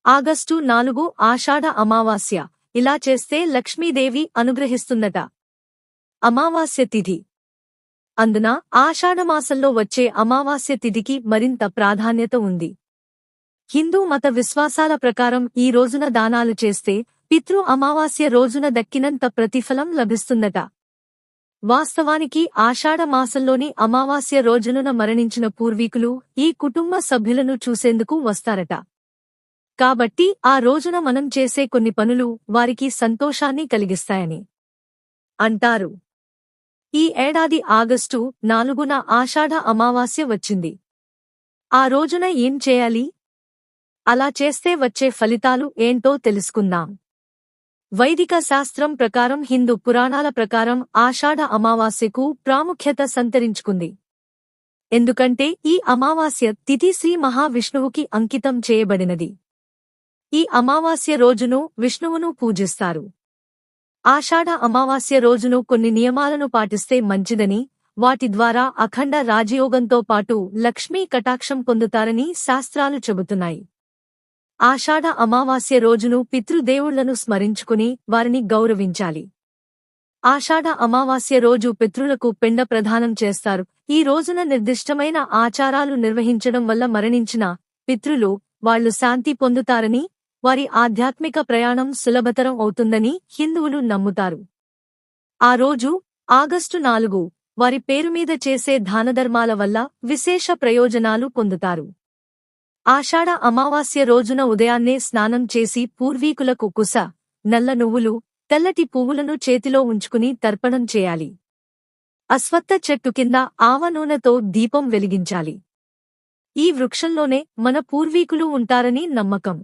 August 4 ఆషాఢ అమావాస్య. ఇలా చేస్తే లక్ష్మీదేవి అనుగ్రహిస్తుందట. అమావాస్య తిథి. అందున ఆషాఢమాసంలో వచ్చే అమావాస్య తిథికి మరింత ప్రాధాన్యత ఉంది. హిందూ మత విశ్వాసాల ప్రకారం ఈ రోజున దానాలు చేస్తే పితృ అమావాస్య రోజున దక్కినంత ప్రతిఫలం లభిస్తుందట. వాస్తవానికి ఆషాఢ మాసంలోని అమావాస్య రోజున మరణించిన పూర్వీకులు ఈ కుటుంబ సభ్యులను చూసేందుకు వస్తారట. కాబట్టి ఆ రోజున మనం చేసే కొన్ని పనులు వారికి సంతోషాన్ని కలిగిస్తాయని అంటారు. ఈ ఏడాది ఆగస్టు 4న ఆషాఢ అమావాస్య వచ్చింది. ఆ రోజున ఏం చేయాలి? అలా చేస్తే వచ్చే ఫలితాలు ఏంటో తెలుసుకుందాం. వైదిక శాస్త్రం ప్రకారం, హిందూ పురాణాల ప్రకారం ఆషాఢ అమావాస్యకు ప్రాముఖ్యత సంతరించుకుంది. ఎందుకంటే ఈ అమావాస్య తిథి శ్రీ మహావిష్ణువుకి అంకితం చేయబడినది. ఈ అమావాస్య రోజును విష్ణువును పూజిస్తారు. ఆషాఢ అమావాస్య రోజును కొన్ని నియమాలను పాటిస్తే మంచిదని, వాటి ద్వారా అఖండ రాజయోగంతో పాటు లక్ష్మీ కటాక్షం పొందుతారని శాస్త్రాలు చెబుతున్నాయి. ఆషాఢ అమావాస్య రోజును పితృదేవుళ్లను స్మరించుకుని వారిని గౌరవించాలి. ఆషాఢ అమావాస్య రోజు పితృలకు పిండ ప్రదానం చేస్తారు. ఈ రోజున నిర్దిష్టమైన ఆచారాలు నిర్వహించడం వల్ల మరణించిన పితృలు వాళ్లు శాంతి పొందుతారని, వారి ఆధ్యాత్మిక ప్రయాణం సులభతరం అవుతుందని హిందువులు నమ్ముతారు. ఆ రోజు ఆగస్టు 4 వారి పేరుమీద చేసే దానధర్మాల వల్ల విశేష ప్రయోజనాలు పొందుతారు. ఆషాఢ అమావాస్య రోజున ఉదయాన్నే స్నానం చేసి పూర్వీకులకు కుశ, నల్ల నువ్వులు, తెల్లటి పువ్వులను చేతిలో ఉంచుకుని తర్పణం చేయాలి. అశ్వత్థ చెట్టు కింద ఆవ నూనెతో దీపం వెలిగించాలి. ఈ వృక్షంలోనే మన పూర్వీకులు ఉంటారని నమ్మకం.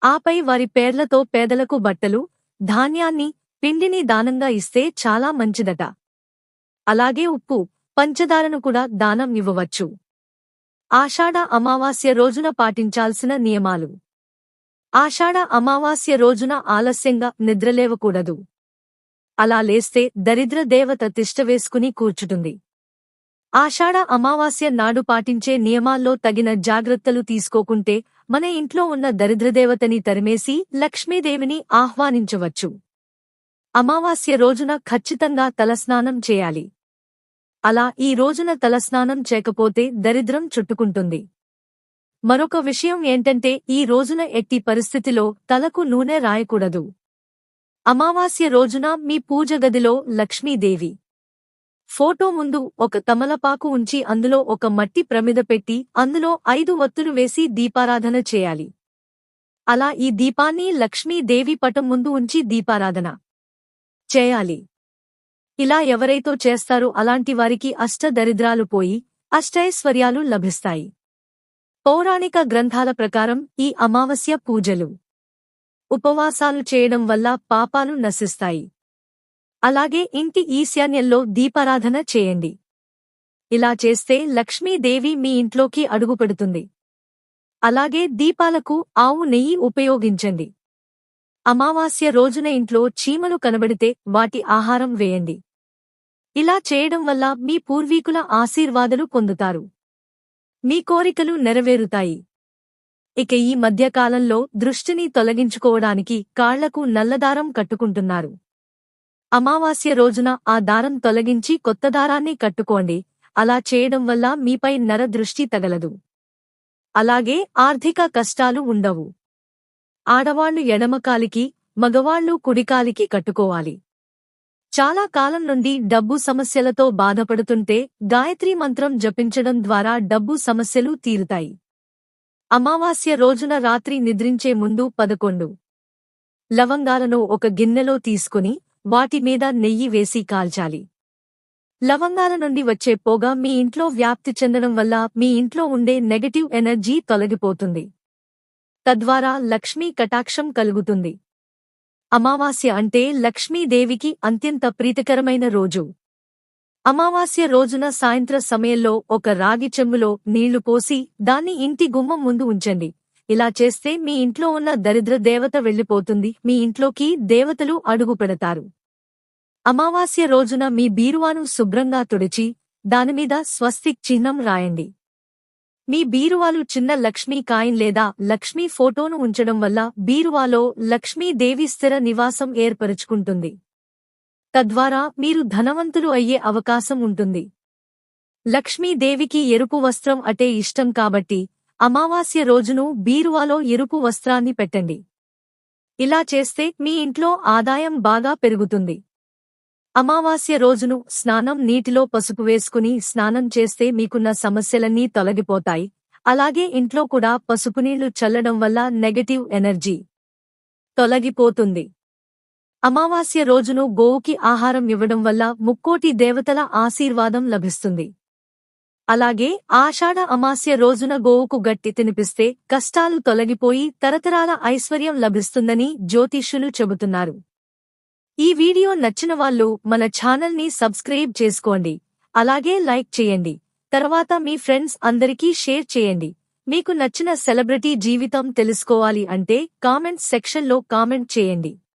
ఆపై వారి పేర్లతో పేదలకు బట్టలు, ధాన్యాన్ని, పిండిని దానంగా ఇస్తే చాలా మంచిదట. అలాగే ఉప్పు, పంచదారను కూడా దానం ఇవ్వవచ్చు. ఆషాఢ అమావాస్య రోజున పాటించాల్సిన నియమాలు. ఆషాఢ అమావాస్య రోజున ఆలస్యంగా నిద్రలేవకూడదు. అలా లేస్తే దరిద్ర దేవత తిష్టవేసుకుని కూర్చుటుంది. ఆషాఢ అమావాస్య నాడు పాటించే నియమాల్లో తగిన జాగ్రత్తలు తీసుకోకుంటే మన ఇంట్లో ఉన్న దరిద్రదేవతని తరిమేసి లక్ష్మీదేవిని ఆహ్వానించవచ్చు. అమావాస్య రోజున ఖచ్చితంగా తలస్నానం చేయాలి. అలా ఈ రోజున తలస్నానం చేయకపోతే దరిద్రం చుట్టుకుంటుంది. మరొక విషయం ఏంటంటే ఈ రోజున ఎట్టి పరిస్థితిలో తలకు నూనె రాయకూడదు. అమావాస్య రోజున మీ పూజ గదిలో లక్ష్మీదేవి ఫోటో ముందు ఒక తమలపాకు ఉంచి అందులో ఒక మట్టి ప్రమిద పెట్టి అందులో 5 ఒత్తులు వేసి దీపారాధన చేయాలి. అలా ఈ దీపాన్ని లక్ష్మీదేవి పటం ముందు ఉంచి దీపారాధన చేయాలి. ఇలా ఎవరైతే చేస్తారో అలాంటి వారికి అష్టదరిద్రాలు పోయి అష్టైశ్వర్యాలు లభిస్తాయి. పౌరాణిక గ్రంథాల ప్రకారం ఈ అమావాస్య పూజలు, ఉపవాసాలు చేయడం వల్ల పాపాలు నశిస్తాయి. అలాగే ఇంటి ఈశాన్యంలో దీపారాధన చేయండి. ఇలా చేస్తే లక్ష్మీదేవి మీ ఇంట్లోకి అడుగుపెడుతుంది. అలాగే దీపాలకు ఆవు నెయ్యి ఉపయోగించండి. అమావాస్య రోజున ఇంట్లో చీమలు కనబడితే వాటి ఆహారం వేయండి. ఇలా చేయడం వల్ల మీ పూర్వీకుల ఆశీర్వాదాలు పొందుతారు. మీ కోరికలు నెరవేరుతాయి. ఇక ఈ మధ్యకాలంలో దృష్టిని తొలగించుకోవడానికి కాళ్లకు నల్లదారం కట్టుకుంటున్నారు. అమావాస్య రోజున ఆ దారం తొలగించి కొత్త దారాన్ని కట్టుకోండి. అలా చేయడం వల్ల మీపై నరదృష్టి తగలదు. అలాగే ఆర్థిక కష్టాలు ఉండవు. ఆడవాళ్లు ఎడమకాలికి, మగవాళ్లు కుడికాలికి కట్టుకోవాలి. చాలా కాలం నుండి డబ్బు సమస్యలతో బాధపడుతుంటే గాయత్రీ మంత్రం జపించడం ద్వారా డబ్బు సమస్యలు తీరుతాయి. అమావాస్య రోజున రాత్రి నిద్రించే ముందు 11 లవంగాలను ఒక గిన్నెలో తీసుకుని వాటి మీద నెయ్యి వేసి కాల్చాలి. లవంగాల నుండి వచ్చే పొగ మీ ఇంట్లో వ్యాప్తి చెందడం వల్ల మీ ఇంట్లో ఉండే నెగటివ్ ఎనర్జీ తొలగిపోతుంది. తద్వారా లక్ష్మీ కటాక్షం కలుగుతుంది. అమావాస్య అంటే లక్ష్మీదేవికి అత్యంత ప్రీతికరమైన రోజు. అమావాస్య రోజున సాయంత్ర సమయంలో ఒక రాగి చెంబులో నీళ్లు పోసి దాన్ని ఇంటి గుమ్మం ముందు ఉంచండి. ఇలా చేస్తే మీ ఇంట్లో ఉన్న దరిద్ర దేవత వెళ్లిపోతుంది. మీ ఇంట్లోకి దేవతలు అడుగు పెడతారు. అమావాస్య రోజున మీ బీరువాను శుభ్రంగా తుడిచి దానిమీద స్వస్తిక్ చిహ్నం రాయండి. మీ బీరువాలు చిన్న లక్ష్మీ కాయిన్ లేదా లక్ష్మీ ఫోటోను ఉంచడం వల్ల బీరువాలో లక్ష్మీదేవి స్థిర నివాసం ఏర్పరుచుకుంటుంది. తద్వారా మీరు ధనవంతులు అయ్యే అవకాశం ఉంటుంది. లక్ష్మీదేవికి ఎరుపు వస్త్రం అంటే ఇష్టం కాబట్టి అమావాస్య రోజును బీరువాలో ఎరుపు వస్త్రాన్ని పెట్టండి. ఇలా చేస్తే మీ ఇంట్లో ఆదాయం బాగా పెరుగుతుంది. అమావాస్య రోజును స్నానం నీటిలో పసుపు వేసుకుని స్నానం చేస్తే మీకున్న సమస్యలన్నీ తొలగిపోతాయి. అలాగే ఇంట్లో కూడా పసుపునీళ్లు చల్లడం వల్ల నెగటివ్ ఎనర్జీ తొలగిపోతుంది. అమావాస్య రోజును గోవుకి ఆహారం ఇవ్వడం వల్ల ముక్కోటి దేవతల ఆశీర్వాదం లభిస్తుంది. అలాగే ఆషాఢ అమాస్య రోజున గోవుకు గట్టి తినిపిస్తే కష్టాలు తొలగిపోయి తరతరాల ఐశ్వర్యం లభిస్తుందని జ్యోతిష్యులు చెబుతున్నారు. ఈ వీడియో నచ్చిన వాళ్ళు మన ఛానల్ని సబ్స్క్రైబ్ చేసుకోండి. అలాగే లైక్ చేయండి. తర్వాత మీ ఫ్రెండ్స్ అందరికీ షేర్ చేయండి. మీకు నచ్చిన సెలబ్రిటీ జీవితం తెలుసుకోవాలి అంటే కామెంట్ సెక్షన్లో కామెంట్ చేయండి.